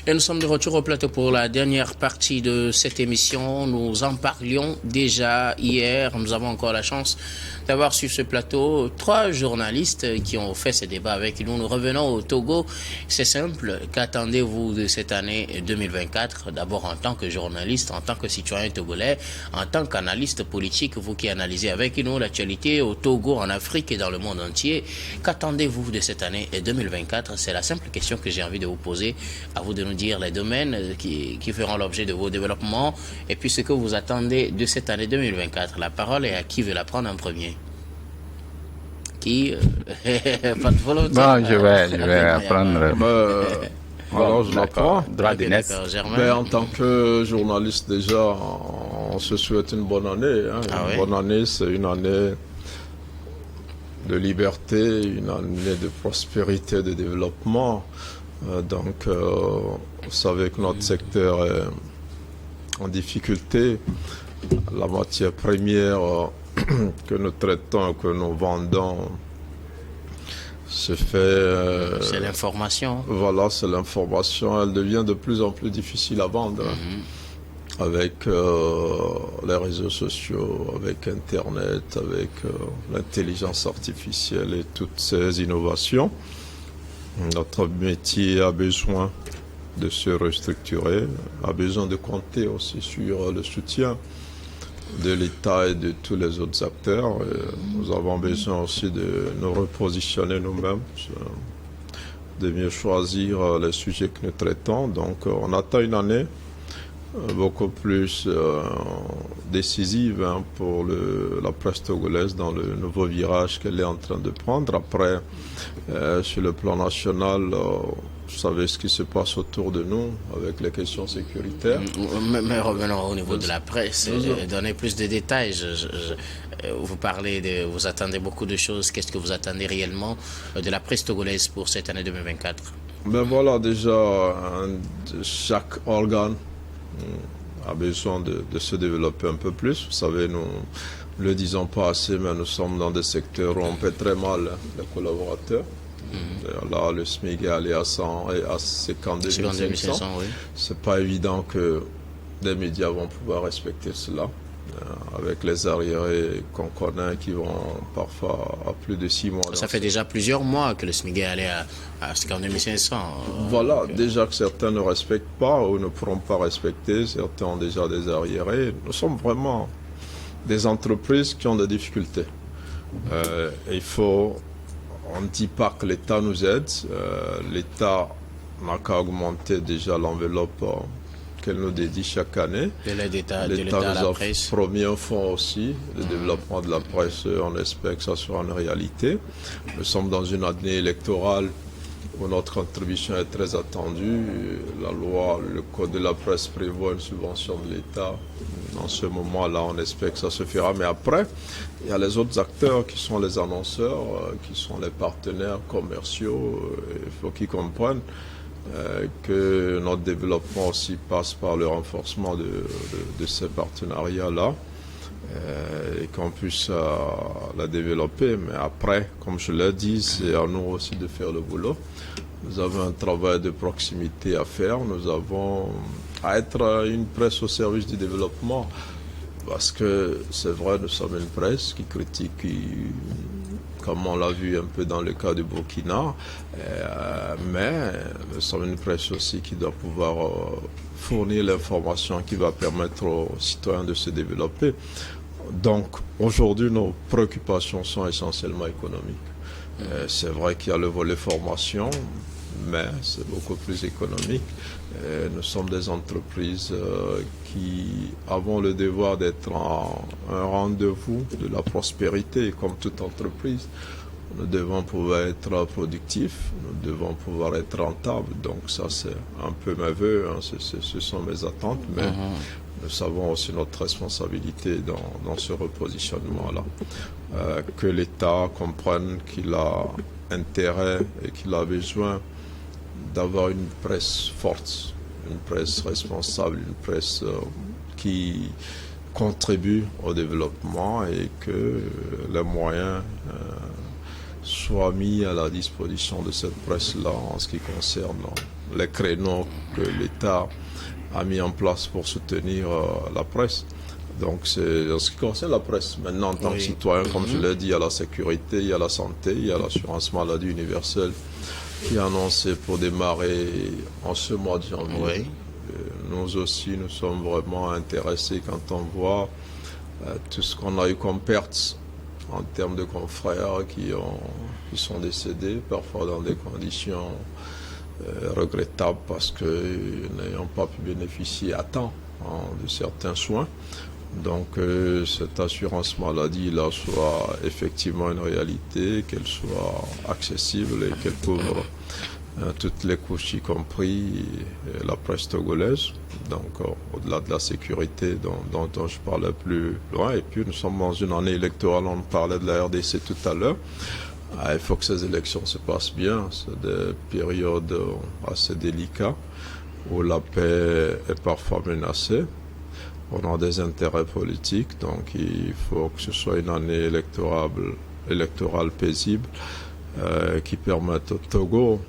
Et nous sommes de retour au plateau pour la dernière partie de cette émission. Nous en parlions déjà hier. Nous avons encore la chance d'avoir sur ce plateau 3 journalistes qui ont fait ce débat avec nous. Nous revenons au Togo. C'est simple. Qu'attendez-vous de cette année 2024? D'abord en tant que journaliste, en tant que citoyen togolais, en tant qu'analyste politique, vous qui analysez avec nous l'actualité au Togo, en Afrique et dans le monde entier. Qu'attendez-vous de cette année 2024? C'est la simple question que j'ai envie de vous poser. À vous de nous dire les domaines qui feront l'objet de vos développements et puis ce que vous attendez de cette année 2024. La parole est à qui veut la prendre en premier? Qui pas de volonté. Bon, je vais prendre. Alors, je la prends. Germain. En tant que journaliste, déjà, on se souhaite une bonne année. Hein. Bonne année, c'est une année de liberté, une année de prospérité, de développement. Donc, vous savez que notre secteur est en difficulté. La matière première que nous traitons, que nous vendons, se fait... c'est l'information. Voilà, c'est l'information. Elle devient de plus en plus difficile à vendre. Avec les réseaux sociaux, avec Internet, avec l'intelligence artificielle et toutes ces innovations. Notre métier a besoin de se restructurer, a besoin de compter aussi sur le soutien de l'État et de tous les autres acteurs. Et nous avons besoin aussi de nous repositionner nous-mêmes, de mieux choisir les sujets que nous traitons. Donc on attend une année beaucoup plus décisive pour la presse togolaise dans le nouveau virage qu'elle est en train de prendre. Après, sur le plan national, vous savez ce qui se passe autour de nous avec les questions sécuritaires. Mais revenons au niveau de la presse, donnez plus de détails. Vous attendez beaucoup de choses. Qu'est-ce que vous attendez réellement de la presse togolaise pour cette année 2024? Ben voilà, déjà, chaque organe a besoin de se développer un peu plus. Vous savez, nous ne le disons pas assez, mais nous sommes dans des secteurs où on paie très mal les collaborateurs. Là, le SMIC est allé à 100 et à 52 500. Oui. C'est pas évident que des médias vont pouvoir respecter cela. Avec les arriérés qu'on connaît qui vont parfois à plus de 6 mois. Ça fait déjà plusieurs mois que le SMIC est allé à 52 500. Voilà, déjà que certains ne respectent pas ou ne pourront pas respecter, certains ont déjà des arriérés. Nous sommes vraiment des entreprises qui ont des difficultés. On ne dit pas que l'État nous aide. L'État n'a qu'à augmenter déjà l'enveloppe qu'elle nous dédie chaque année. L'État nous a promis un fonds aussi, le développement de la presse. On espère que ça sera une réalité. Nous sommes dans une année électorale où notre contribution est très attendue. La loi, le code de la presse prévoit une subvention de l'État. Dans ce moment-là, on espère que ça se fera. Mais après, il y a les autres acteurs qui sont les annonceurs, qui sont les partenaires commerciaux. Il faut qu'ils comprennent que notre développement aussi passe par le renforcement de ces partenariats-là et qu'on puisse la développer. Mais après, comme je l'ai dit, c'est à nous aussi de faire le boulot. Nous avons un travail de proximité à faire. Nous avons à être une presse au service du développement parce que c'est vrai, nous sommes une presse qui critique, comme on l'a vu un peu dans le cas du Burkina, mais nous sommes une presse aussi qui doit pouvoir fournir l'information qui va permettre aux citoyens de se développer. Donc aujourd'hui, nos préoccupations sont essentiellement économiques. C'est vrai qu'il y a le volet formation, mais c'est beaucoup plus économique. Nous sommes des entreprises qui avons le devoir d'être un rendez-vous de la prospérité, comme toute entreprise. Nous devons pouvoir être productifs, nous devons pouvoir être rentables. Donc ça, c'est un peu mes voeux, hein, ce sont mes attentes, mais nous savons aussi notre responsabilité dans ce repositionnement-là. Que l'État comprenne qu'il a intérêt et qu'il a besoin d'avoir une presse forte, une presse responsable, une presse qui contribue au développement et que les moyens soit mis à la disposition de cette presse-là en ce qui concerne les créneaux que l'État a mis en place pour soutenir la presse. Donc c'est en ce qui concerne la presse. Maintenant, en tant que citoyen, comme je l'ai dit, il y a la sécurité, il y a la santé, il y a l'assurance maladie universelle qui est annoncée pour démarrer en ce mois de janvier. Nous aussi, nous sommes vraiment intéressés quand on voit tout ce qu'on a eu comme pertes en termes de confrères qui sont décédés, parfois dans des conditions regrettables parce que n'ayant pas pu bénéficier à temps de certains soins. Donc cette assurance maladie là soit effectivement une réalité, qu'elle soit accessible et qu'elle couvre toutes les couches, y compris la presse togolaise. Donc au-delà de la sécurité dont je parlais plus loin. Et puis nous sommes dans une année électorale, on parlait de la RDC tout à l'heure. Il faut que ces élections se passent bien. C'est des périodes assez délicates où la paix est parfois menacée. On a des intérêts politiques, donc il faut que ce soit une année électorale paisible qui permette au Togo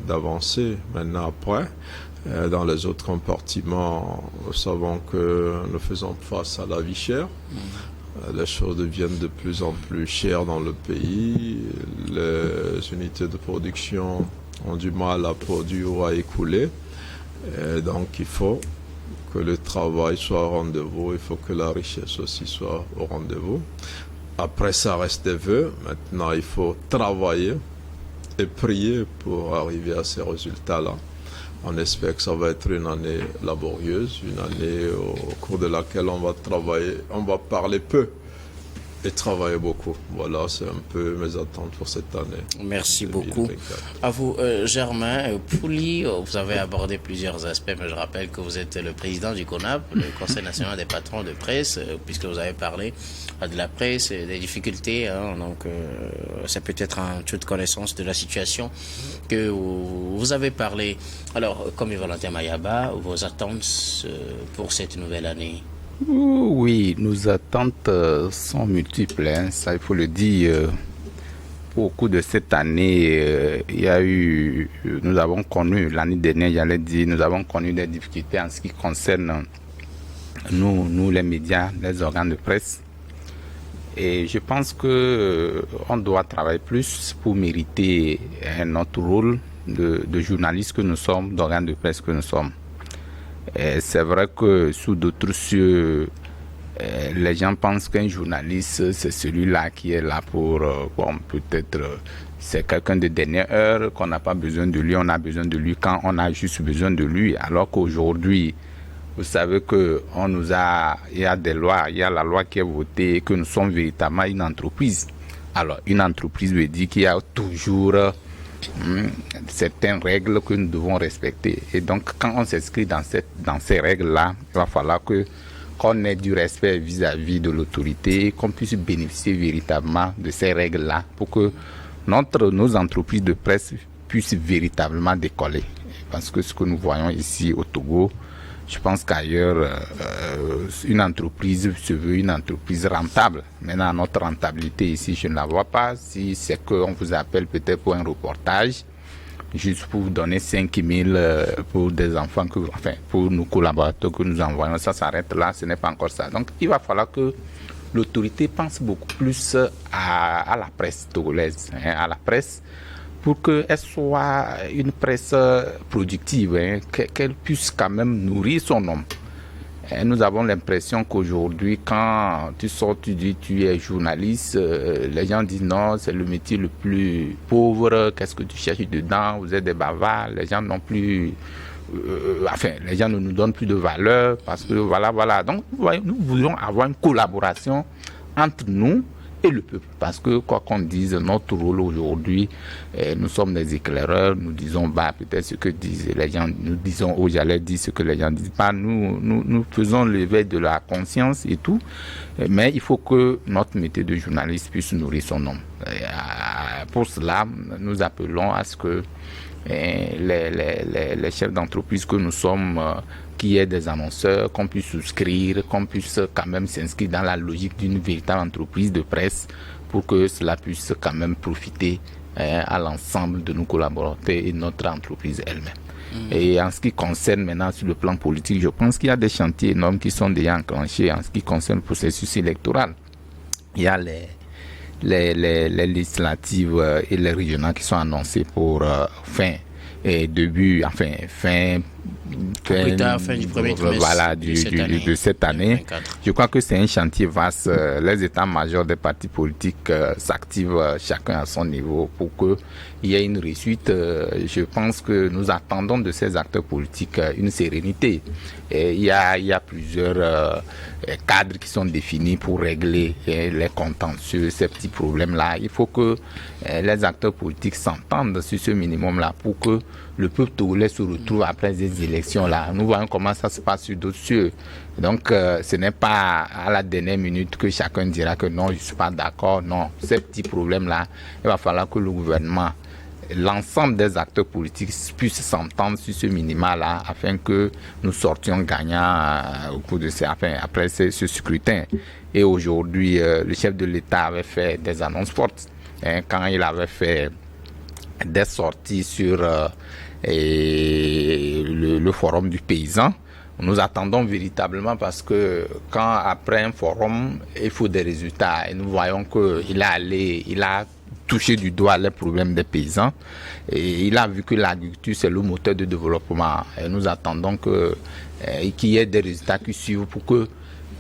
d'avancer. Maintenant, après, dans les autres compartiments, nous savons que nous faisons face à la vie chère. Les choses deviennent de plus en plus chères dans le pays. Les unités de production ont du mal à produire ou à écouler. Et donc, il faut que le travail soit au rendez-vous, il faut que la richesse aussi soit au rendez-vous. Après, ça reste des vœux. Maintenant, il faut travailler et prier pour arriver à ces résultats-là. On espère que ça va être une année laborieuse, une année au cours de laquelle on va travailler, on va parler peu et travailler beaucoup. Voilà, c'est un peu mes attentes pour cette année. Merci beaucoup. À vous, Germain Pouli, vous avez abordé plusieurs aspects, mais je rappelle que vous êtes le président du CONAP, le Conseil national des patrons de presse, puisque vous avez parlé de la presse et des difficultés. Donc, c'est peut-être en toute connaissance de la situation que vous avez parlé. Alors, comme Valentin Mayaba, vos attentes pour cette nouvelle année? Oui, nos attentes sont multiples, hein, ça il faut le dire. Au cours de cette année, nous avons connu, l'année dernière, j'allais dire, nous avons connu des difficultés en ce qui concerne nous les médias, les organes de presse. Et je pense que on doit travailler plus pour mériter notre rôle de journalistes que nous sommes, d'organes de presse que nous sommes. C'est vrai que sous d'autres cieux, les gens pensent qu'un journaliste, c'est celui-là qui est là pour, peut-être, c'est quelqu'un de dernière heure, qu'on n'a pas besoin de lui, on a besoin de lui quand on a juste besoin de lui. Alors qu'aujourd'hui, vous savez que il y a des lois, il y a la loi qui est votée, que nous sommes véritablement une entreprise. Alors, une entreprise veut dire qu'il y a toujours certaines règles que nous devons respecter. Et donc, quand on s'inscrit dans ces règles-là, il va falloir qu'on ait du respect vis-à-vis de l'autorité, qu'on puisse bénéficier véritablement de ces règles-là pour que nos entreprises de presse puissent véritablement décoller. Parce que ce que nous voyons ici au Togo, je pense qu'ailleurs, une entreprise se veut une entreprise rentable. Maintenant, notre rentabilité ici, je ne la vois pas. Si c'est qu'on vous appelle peut-être pour un reportage, juste pour vous donner 5 000 pour des enfants, pour nos collaborateurs que nous envoyons, ça s'arrête là, ce n'est pas encore ça. Donc, il va falloir que l'autorité pense beaucoup plus à la presse togolaise, à la presse, pour qu'elle soit une presse productive, qu'elle puisse quand même nourrir son homme. Et nous avons l'impression qu'aujourd'hui, quand tu sors, tu dis tu es journaliste, les gens disent non, c'est le métier le plus pauvre, qu'est-ce que tu cherches dedans, vous êtes des bavards, les gens n'ont plus... les gens ne nous donnent plus de valeur parce que voilà. Donc, nous voulons avoir une collaboration entre nous et le peuple. Parce que, quoi qu'on dise, notre rôle aujourd'hui, nous sommes des éclaireurs, nous disons peut-être ce que disent les gens, nous disons j'allais dire ce que les gens disent pas, nous faisons l'éveil de la conscience et tout, mais il faut que notre métier de journaliste puisse nourrir son homme. Pour cela, nous appelons à ce que les chefs d'entreprise que nous sommes, qu'il y ait des annonceurs, qu'on puisse souscrire, qu'on puisse quand même s'inscrire dans la logique d'une véritable entreprise de presse pour que cela puisse quand même profiter à l'ensemble de nos collaborateurs et notre entreprise elle-même. Et en ce qui concerne maintenant sur le plan politique, je pense qu'il y a des chantiers énormes qui sont déjà enclenchés en ce qui concerne le processus électoral. Il y a les législatives et les régionales qui sont annoncées pour fin du premier trimestre de cette année. 2024. Je crois que c'est un chantier vaste. Les états-majors des partis politiques s'activent chacun à son niveau pour qu'il y ait une réussite. Je pense que nous attendons de ces acteurs politiques une sérénité. Et il y a plusieurs cadres qui sont définis pour régler les contentieux, ces petits problèmes-là. Il faut que les acteurs politiques s'entendent sur ce minimum-là pour que le peuple togolais se retrouve après ces élections-là. Nous voyons comment ça se passe sur d'autres cieux. Donc, ce n'est pas à la dernière minute que chacun dira que non, je ne suis pas d'accord. Non, ces petits problèmes-là, il va falloir que le gouvernement, l'ensemble des acteurs politiques puissent s'entendre sur ce minima-là afin que nous sortions gagnants au cours de après ce scrutin. Et aujourd'hui, le chef de l'État avait fait des annonces fortes quand il avait fait des sorties sur le forum du paysan. Nous attendons véritablement parce que quand après un forum, il faut des résultats. Et nous voyons qu'il a touché du doigt les problèmes des paysans. Et il a vu que l'agriculture, c'est le moteur de développement. Et nous attendons qu'il y ait des résultats qui suivent pour que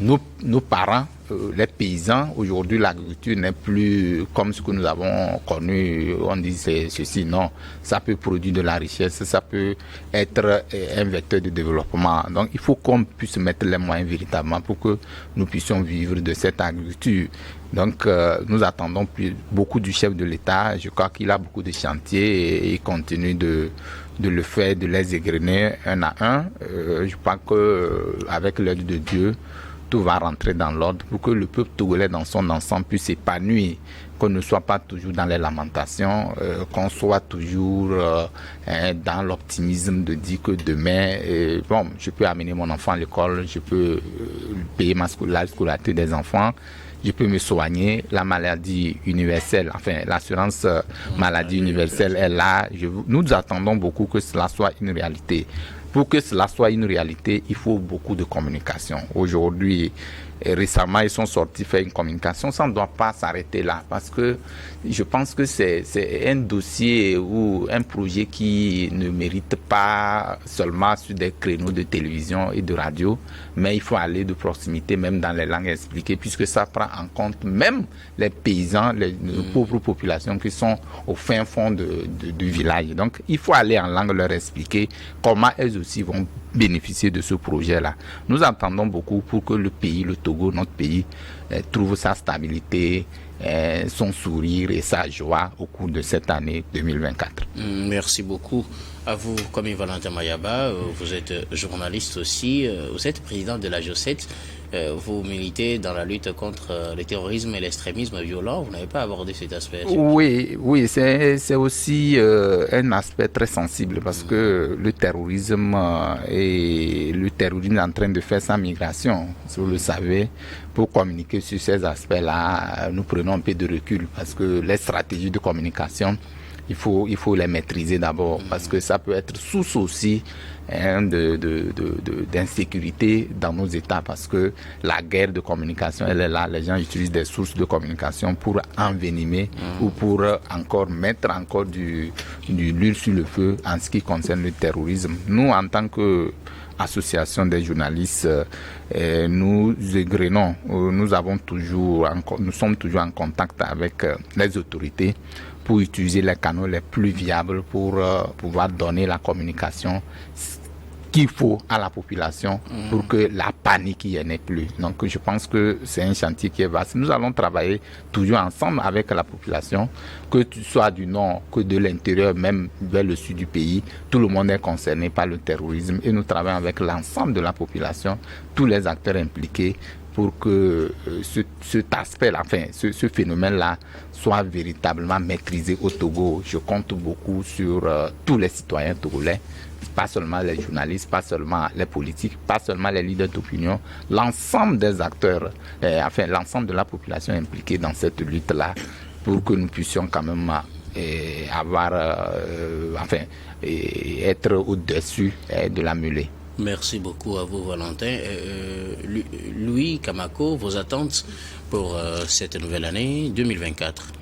nos parents, les paysans, aujourd'hui l'agriculture n'est plus comme ce que nous avons connu, on dit c'est ceci, non, ça peut produire de la richesse, ça peut être un vecteur de développement. Donc il faut qu'on puisse mettre les moyens véritablement pour que nous puissions vivre de cette agriculture. Donc nous attendons beaucoup du chef de l'État, je crois qu'il a beaucoup de chantiers et il continue de le faire, de les égrener un à un. Je crois qu'avec l'aide de Dieu, tout va rentrer dans l'ordre pour que le peuple togolais dans son ensemble puisse s'épanouir, qu'on ne soit pas toujours dans les lamentations, qu'on soit toujours dans l'optimisme de dire que demain, je peux amener mon enfant à l'école, je peux payer la scolarité des enfants, je peux me soigner, la maladie universelle, l'assurance maladie universelle est là. Nous attendons beaucoup que cela soit une réalité. Pour que cela soit une réalité, il faut beaucoup de communication. Aujourd'hui, récemment, ils sont sortis faire une communication. Ça ne doit pas s'arrêter là parce que je pense que c'est un dossier ou un projet qui ne mérite pas seulement sur des créneaux de télévision et de radio, mais il faut aller de proximité, même dans les langues expliquées, puisque ça prend en compte même les paysans, les pauvres populations qui sont au fin fond du village. Donc, il faut aller en langue leur expliquer comment elles aussi vont bénéficier de ce projet-là. Nous entendons beaucoup pour que le pays, le Togo, notre pays, trouve sa stabilité, son sourire et sa joie au cours de cette année 2024. Merci beaucoup à vous, Kwame Valentin Mayaba. Vous êtes journaliste aussi, vous êtes président de la JOCET. Vous militez dans la lutte contre le terrorisme et l'extrémisme violent. Vous n'avez pas abordé cet aspect? Oui, c'est aussi un aspect très sensible parce que le terrorisme est en train de faire sa migration. Si vous le savez, pour communiquer sur ces aspects-là, nous prenons un peu de recul parce que les stratégies de communication, il faut les maîtriser d'abord parce que ça peut être source aussi d'insécurité dans nos États parce que la guerre de communication, elle est là. Les gens utilisent des sources de communication pour envenimer ou pour mettre encore de l'huile sur le feu en ce qui concerne le terrorisme. Nous, en tant que association des journalistes, nous égrenons, nous sommes toujours en contact avec les autorités pour utiliser les canaux les plus viables pour pouvoir donner la communication qu'il faut à la population pour que la panique n'y en ait plus. Donc je pense que c'est un chantier qui est vaste. Nous allons travailler toujours ensemble avec la population, que tu sois du nord, que de l'intérieur, même vers le sud du pays. Tout le monde est concerné par le terrorisme et nous travaillons avec l'ensemble de la population, tous les acteurs impliqués pour que cet aspect-là, enfin, ce phénomène-là soit véritablement maîtrisé au Togo. Je compte beaucoup sur tous les citoyens togolais, pas seulement les journalistes, pas seulement les politiques, pas seulement les leaders d'opinion, l'ensemble des acteurs, enfin l'ensemble de la population impliquée dans cette lutte-là, pour que nous puissions quand même avoir, enfin, être au-dessus de la mêlée. Merci beaucoup à vous, Valentin. Louis Kamako, vos attentes pour cette nouvelle année 2024?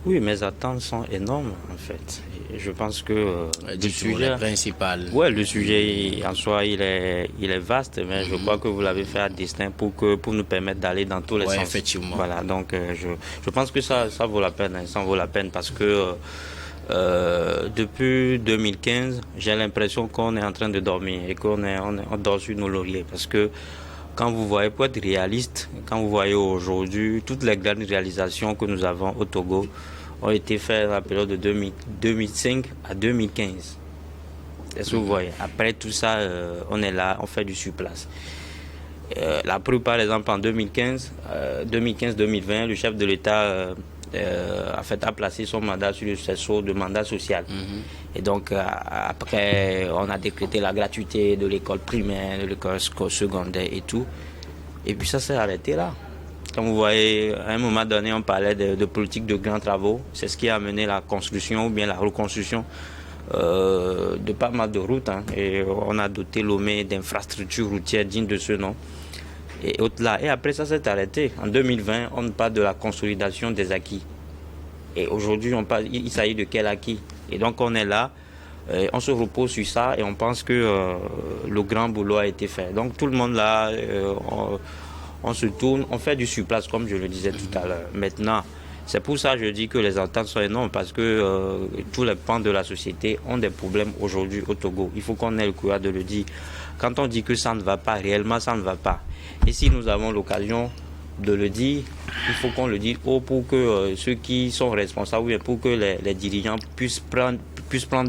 Oui, mes attentes sont énormes, en fait. Et je pense que le sujet principal. Ouais, le sujet en soi, il est vaste, mais je crois que vous l'avez fait à destin pour nous permettre d'aller dans tous les sens. Effectivement. Voilà, donc je pense que ça vaut la peine, ça vaut la peine parce que depuis 2015, j'ai l'impression qu'on est en train de dormir et qu'on dort sur nos lauriers parce que quand vous voyez, pour être réaliste, quand vous voyez aujourd'hui, toutes les grandes réalisations que nous avons au Togo ont été faites dans la période de 2005 à 2015. Est-ce que vous voyez? Après tout ça, on est là, on fait du surplace. La preuve, par exemple, en 2015-2020, le chef de l'État a placé son mandat sur le cerceau de mandat social. Et donc, après, on a décrété la gratuité de l'école primaire, de l'école secondaire et tout. Et puis ça s'est arrêté là. Comme vous voyez, à un moment donné, on parlait de politique de grands travaux. C'est ce qui a amené la construction ou bien la reconstruction de pas mal de routes. Et on a doté Lomé d'infrastructures routières dignes de ce nom. Et au-delà. Et après, ça s'est arrêté. En 2020, on parle de la consolidation des acquis. Et aujourd'hui, il s'agit de quel acquis? Et donc, on est là, on se repose sur ça et on pense que le grand boulot a été fait. Donc, tout le monde là, on se tourne, on fait du surplace, comme je le disais tout à l'heure. Maintenant, c'est pour ça que je dis que les ententes sont énormes, parce que tous les pans de la société ont des problèmes aujourd'hui au Togo. Il faut qu'on ait le courage de le dire. Quand on dit que ça ne va pas, réellement, ça ne va pas. Et si nous avons l'occasion de le dire, il faut qu'on le dise haut pour que ceux qui sont responsables, pour que les dirigeants puissent prendre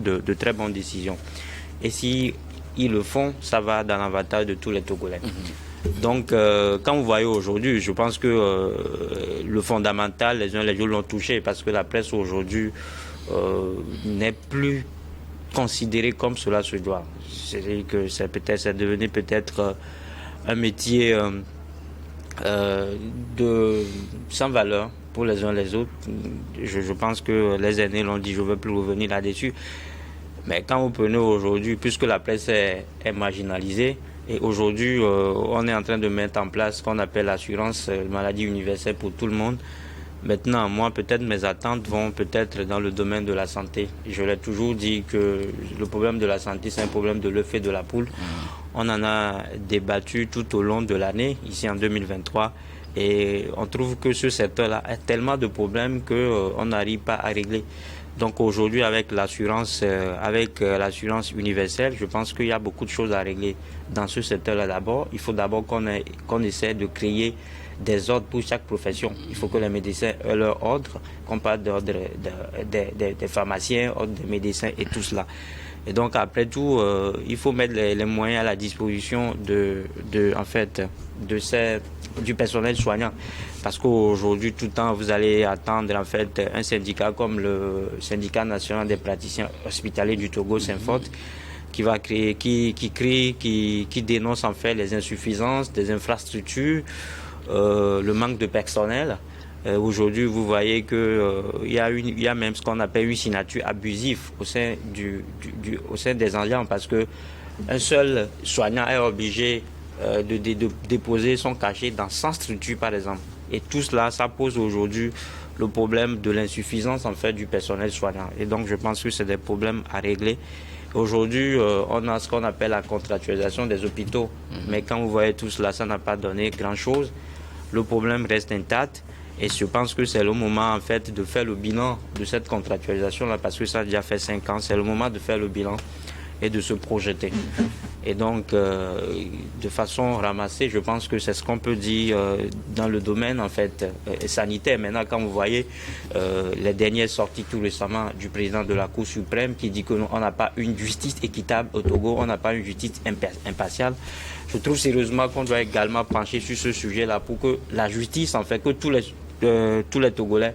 de très bonnes décisions. Et si ils le font, ça va dans l'avantage de tous les Togolais. Donc, quand vous voyez aujourd'hui, je pense que le fondamental, les uns les autres l'ont touché, parce que la presse aujourd'hui n'est plus considérée comme cela se doit. C'est-à-dire que c'est devenu peut-être un métier sans valeur pour les uns les autres. Je pense que les aînés l'ont dit, je ne veux plus revenir là-dessus. Mais quand vous prenez aujourd'hui, puisque la presse est marginalisée, et aujourd'hui, on est en train de mettre en place ce qu'on appelle l'assurance maladie universelle pour tout le monde. Maintenant, moi, peut-être mes attentes vont peut-être dans le domaine de la santé. Je l'ai toujours dit que le problème de la santé, c'est un problème de l'œuf et de la poule. On en a débattu tout au long de l'année, ici en 2023. Et on trouve que ce secteur-là a tellement de problèmes qu'on n'arrive pas à régler. Donc aujourd'hui, avec l'assurance universelle, je pense qu'il y a beaucoup de choses à régler dans ce secteur-là d'abord. Il faut d'abord qu'on essaie de créer des ordres pour chaque profession. Il faut que les médecins aient leur ordre, qu'on parle d'ordre des pharmaciens, ordre des médecins et tout cela. Et donc après tout, il faut mettre les moyens à la disposition du personnel soignant. Parce qu'aujourd'hui, tout le temps, vous allez attendre en fait un syndicat comme le syndicat national des praticiens hospitaliers du Togo, Synfort, qui dénonce en fait les insuffisances des infrastructures, le manque de personnel. Aujourd'hui, vous voyez que il y a même ce qu'on appelle une signature abusive au sein des agents, parce que un seul soignant est obligé de déposer son cachet dans 100 structures, par exemple. Et tout cela, ça pose aujourd'hui le problème de l'insuffisance en fait du personnel soignant. Et donc, je pense que c'est des problèmes à régler. Aujourd'hui, on a ce qu'on appelle la contractualisation des hôpitaux. Mais quand vous voyez tout cela, ça n'a pas donné grand-chose. Le problème reste intact. Et je pense que c'est le moment en fait de faire le bilan de cette contractualisation-là, parce que ça a déjà fait 5 ans. C'est le moment de faire le bilan et de se projeter. Et donc, de façon ramassée, je pense que c'est ce qu'on peut dire dans le domaine en fait sanitaire. Maintenant, quand vous voyez les dernières sorties tout récemment du président de la Cour suprême qui dit qu'on n'a pas une justice équitable au Togo, on n'a pas une justice impartiale, je trouve sérieusement qu'on doit également pencher sur ce sujet-là pour que la justice, en fait, que tous les Togolais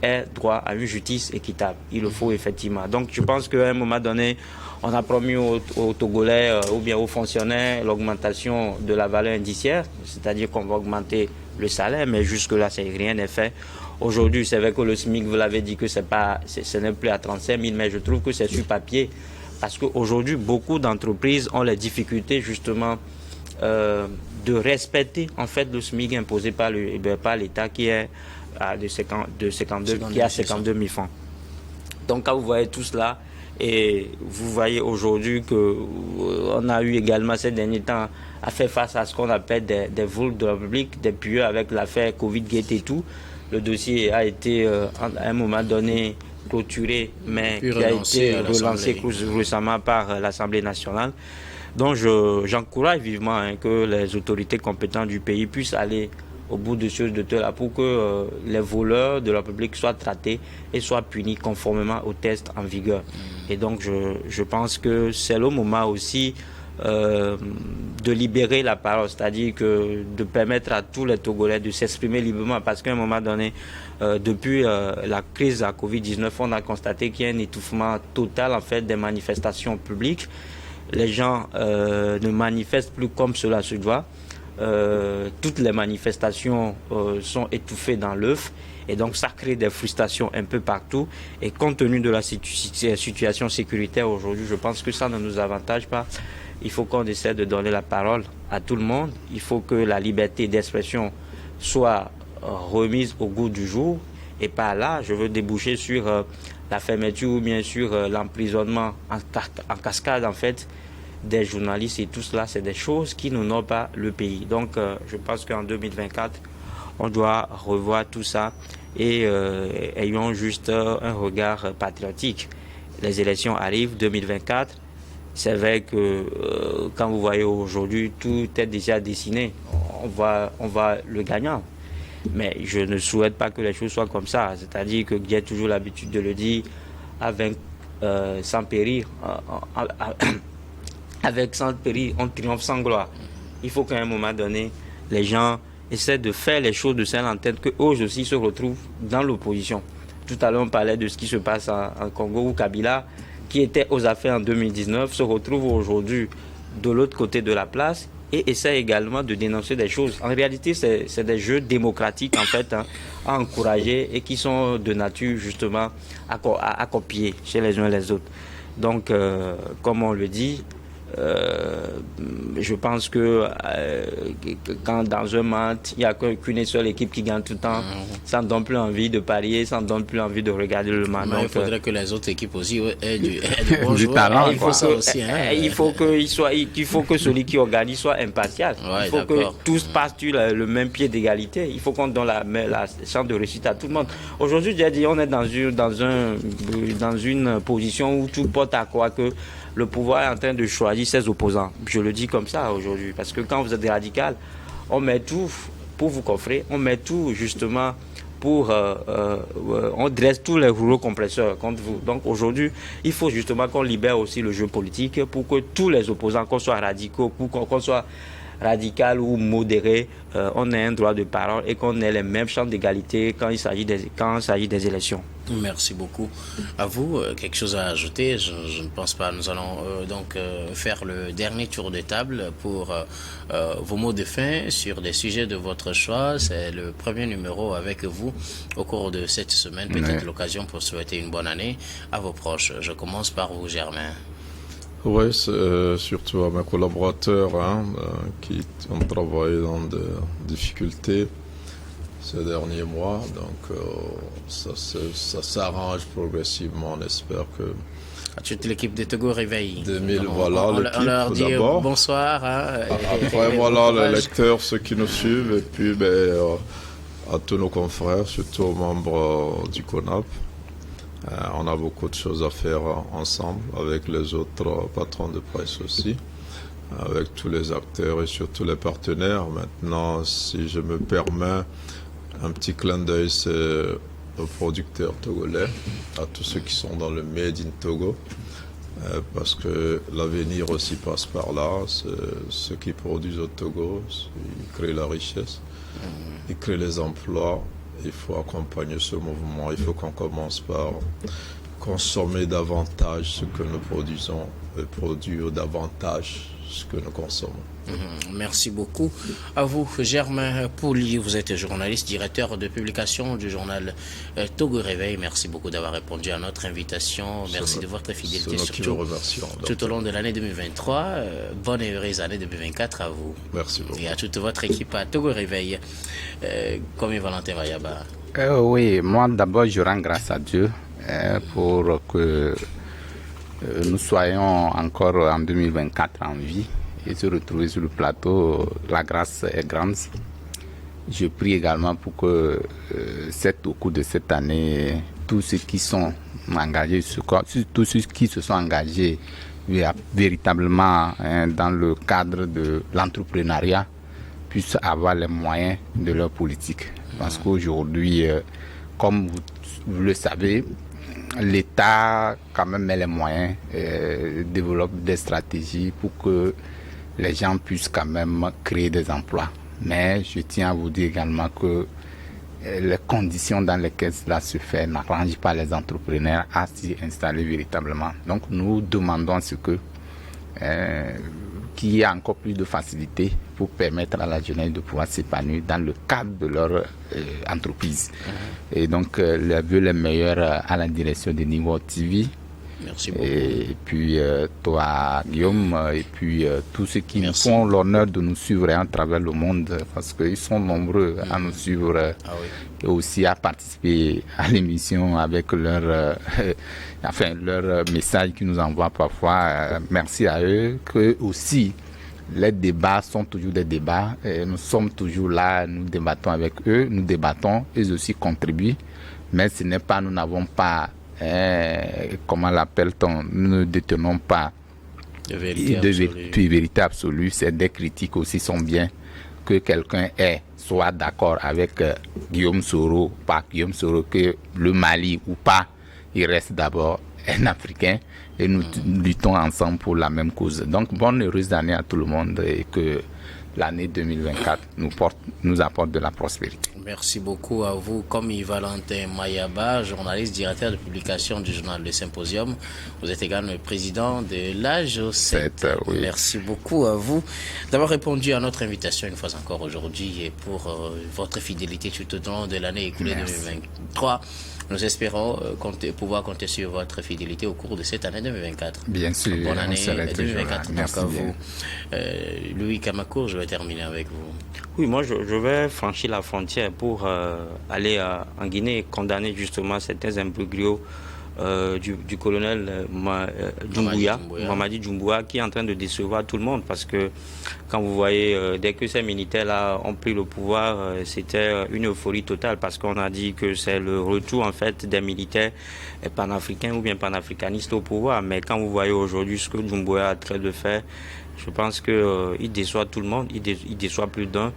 aient droit à une justice équitable. Il le faut effectivement. Donc, je pense qu'à un moment donné, on a promis aux Togolais ou bien aux fonctionnaires l'augmentation de la valeur indiciaire, c'est-à-dire qu'on va augmenter le salaire, mais jusque-là, rien n'est fait. Aujourd'hui, c'est vrai que le SMIC, vous l'avez dit que ce n'est plus à 35 000, mais je trouve que c'est sur papier. Parce qu'aujourd'hui, beaucoup d'entreprises ont les difficultés justement de respecter en fait le SMIC imposé par l'État qui est de 52 000 francs. Donc quand vous voyez tout cela, et vous voyez aujourd'hui qu'on a eu également ces derniers temps à faire face à ce qu'on appelle des vols de la République, des puits avec l'affaire Covid-Gate et tout. Le dossier a été à un moment donné clôturé, mais qui a été relancé récemment par l'Assemblée nationale. Donc j'encourage vivement que les autorités compétentes du pays puissent aller au bout de choses de là pour que les voleurs de la République soient traités et soient punis conformément aux tests en vigueur. Et donc je pense que c'est le moment aussi de libérer la parole, c'est-à-dire que de permettre à tous les Togolais de s'exprimer librement, parce qu'à un moment donné, depuis la crise de la Covid-19, on a constaté qu'il y a un étouffement total en fait des manifestations publiques. Les gens ne manifestent plus comme cela se doit. Toutes les manifestations sont étouffées dans l'œuf et donc ça crée des frustrations un peu partout, et compte tenu de la situation sécuritaire aujourd'hui, je pense que ça ne nous avantage pas. Il faut qu'on essaie de donner la parole à tout le monde. Il faut que la liberté d'expression soit remise au goût du jour, et par là je veux déboucher sur la fermeture ou bien sur l'emprisonnement en cascade en fait des journalistes, et tout cela, c'est des choses qui n'honorent pas le pays. Donc, je pense qu'en 2024, on doit revoir tout ça et ayons juste un regard patriotique. Les élections arrivent, 2024. C'est vrai que quand vous voyez aujourd'hui, tout est déjà dessiné. On voit le gagnant. Mais je ne souhaite pas que les choses soient comme ça. C'est-à-dire que j'ai toujours l'habitude de le dire, avec sans périr. Avec sans péril, on triomphe sans gloire. Il faut qu'à un moment donné, les gens essaient de faire les choses de celle en tête, qu'eux aussi se retrouvent dans l'opposition. Tout à l'heure, on parlait de ce qui se passe en Congo, où Kabila, qui était aux affaires en 2019, se retrouve aujourd'hui de l'autre côté de la place et essaie également de dénoncer des choses. En réalité, c'est des jeux démocratiques en fait, à encourager et qui sont de nature justement à copier chez les uns et les autres. Donc, comme on le dit, je pense que quand dans un match il n'y a qu'une seule équipe qui gagne tout le temps, ça ne donne plus envie de parier, ça ne donne plus envie de regarder le match. Il faudrait que les autres équipes aussi aient du bon du joueur. talent. Il faut ça aussi. Il faut que celui qui organise soit impartial. Ouais, il faut que tous passent sur le même pied d'égalité. Il faut qu'on donne la chance de réussite à tout le monde. Aujourd'hui, j'ai dit, on est dans une position où tout porte à croire que le pouvoir est en train de choisir ses opposants. Je le dis comme ça aujourd'hui, parce que quand vous êtes radical, on met tout pour vous coffrer, on met tout justement pour... on dresse tous les rouleaux compresseurs contre vous. Donc aujourd'hui, il faut justement qu'on libère aussi le jeu politique pour que tous les opposants, qu'on soit radicaux, qu'on soit radical ou modéré, on ait un droit de parole et qu'on ait les mêmes chances d'égalité quand il s'agit des élections. Merci beaucoup. À vous, quelque chose à ajouter? Je ne pense pas. Nous allons donc faire le dernier tour de table pour vos mots de fin sur des sujets de votre choix. C'est le premier numéro avec vous au cours de cette semaine. Peut-être l'occasion pour souhaiter une bonne année à vos proches. Je commence par vous, Germain. Oui, surtout à mes collaborateurs qui ont travaillé dans des difficultés ces derniers mois. Donc, ça s'arrange progressivement. On espère que... Toute l'équipe de Togo réveille. 2000, voilà, on leur dit bonsoir. Après, voilà, les lecteurs, ceux qui nous suivent, et puis à tous nos confrères, surtout aux membres du CONAP. On a beaucoup de choses à faire ensemble avec les autres patrons de presse aussi. avec tous les acteurs et surtout les partenaires. Maintenant, si je me permets, un petit clin d'œil, c'est aux producteurs togolais, à tous ceux qui sont dans le Made in Togo, parce que l'avenir aussi passe par là. C'est ceux qui produisent au Togo, ils créent la richesse, ils créent les emplois. Il faut accompagner ce mouvement. Il faut qu'on commence par consommer davantage ce que nous produisons et produire davantage ce que nous consommons. Merci beaucoup à vous, Germain Pouli. Vous êtes journaliste, directeur de publication du journal Togo Réveil. Merci beaucoup d'avoir répondu à notre invitation. Merci de votre fidélité, surtout tout au long de l'année 2023. Bonne et heureuse année 2024 à vous. Merci beaucoup. Et à toute votre équipe à Togo Réveil. Comme Valentin Mayaba. Oui, moi d'abord je rends grâce à Dieu pour que nous soyons encore en 2024 en vie et se retrouver sur le plateau. La grâce est grande. Je prie également pour que au cours de cette année, tous ceux qui sont engagés, tous ceux qui se sont engagés véritablement dans le cadre de l'entrepreneuriat puissent avoir les moyens de leur politique. Parce qu'aujourd'hui, comme vous le savez, l'État quand même met les moyens, développe des stratégies pour que les gens puissent quand même créer des emplois. Mais je tiens à vous dire également que les conditions dans lesquelles cela se fait n'arrangent pas les entrepreneurs à s'y installer véritablement. Donc nous demandons qu'il y ait encore plus de facilité pour permettre à la jeunesse de pouvoir s'épanouir dans le cadre de leur entreprise. Et donc les vœux les meilleurs à la direction de Niveau TV. Merci beaucoup. Et puis toi, Guillaume, et puis tous ceux qui nous font l'honneur de nous suivre à travers le monde, parce qu'ils sont nombreux à nous suivre et aussi à participer à l'émission avec leur message qu'ils nous envoient parfois. Merci à eux. Que aussi, les débats sont toujours des débats. Et nous sommes toujours là, nous débattons avec eux, nous débattons, eux aussi contribuent. Mais ce n'est pas, nous n'avons pas comment l'appelle-t-on, nous ne détenons pas de vérité absolue. C'est des critiques aussi sont bien. Que quelqu'un soit d'accord avec Guillaume Soro, pas Guillaume Soro, que le Mali ou pas, il reste d'abord un Africain et nous luttons ensemble pour la même cause. Donc bonne heureuse année à tout le monde et que l'année 2024 nous apporte de la prospérité. Merci beaucoup à vous, comme Valentin Mayaba, journaliste, directeur de publication du journal Le Symposium. Vous êtes également le président de l'AGO7. Oui. Merci beaucoup à vous d'avoir répondu à notre invitation une fois encore aujourd'hui et pour votre fidélité tout au long de l'année écoulée 2023. Nous espérons pouvoir compter sur votre fidélité au cours de cette année 2024. Bien sûr. Bonne année 2024. Merci à vous. Louis Kamakour, je vais terminer avec vous. Oui, moi je vais franchir la frontière pour aller en Guinée et condamner justement certains imbroglios du colonel Mamadi Doumbouya, qui est en train de décevoir tout le monde, parce que quand vous voyez, dès que ces militaires-là ont pris le pouvoir, c'était une euphorie totale, parce qu'on a dit que c'est le retour en fait des militaires panafricains ou bien panafricanistes au pouvoir. Mais quand vous voyez aujourd'hui ce que Doumbouya a train de faire, je pense qu'il déçoit tout le monde, il déçoit plus d'un.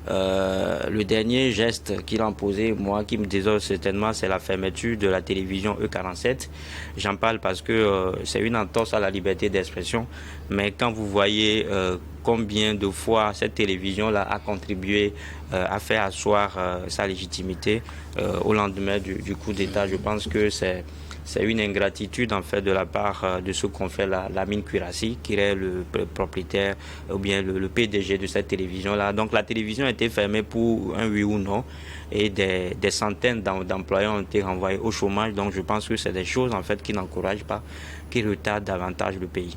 Le dernier geste qu'il a posé, moi qui me désole certainement, c'est la fermeture de la télévision E47. J'en parle parce que c'est une entorse à la liberté d'expression. Mais quand vous voyez combien de fois cette télévision-là a contribué à faire asseoir sa légitimité au lendemain du coup d'État, je pense que c'est une ingratitude en fait de la part de ceux qu'on fait la mine Cuirassy, qui est le propriétaire ou bien le PDG de cette télévision-là. Donc la télévision a été fermée pour un oui ou non et des centaines d'employés ont été renvoyés au chômage. Donc je pense que c'est des choses en fait qui n'encouragent pas, qui retardent davantage le pays.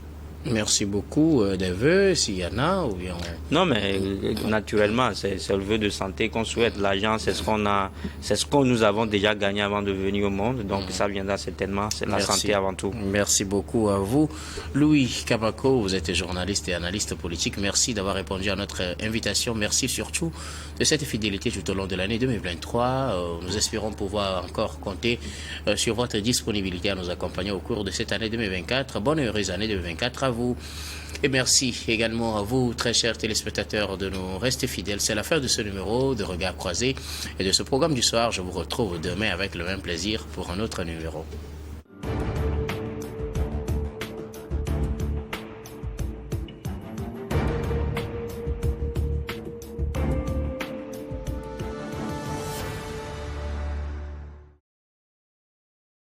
Merci beaucoup. Des vœux, s'il y en a, ou bien... Non, mais naturellement, c'est le vœu de santé qu'on souhaite. L'argent, c'est ce que nous avons déjà gagné avant de venir au monde. Donc ça viendra certainement. C'est la santé avant tout. Merci beaucoup à vous. Louis Kamako, vous êtes journaliste et analyste politique. Merci d'avoir répondu à notre invitation. Merci surtout de cette fidélité tout au long de l'année 2023. Nous espérons pouvoir encore compter sur votre disponibilité à nous accompagner au cours de cette année 2024. Bonne et heureuse année 2024 à vous. vous. Et merci également à vous, très chers téléspectateurs, de nous rester fidèles. C'est la fin de ce numéro de Regard Croisé et de ce programme du soir. Je vous retrouve demain avec le même plaisir pour un autre numéro.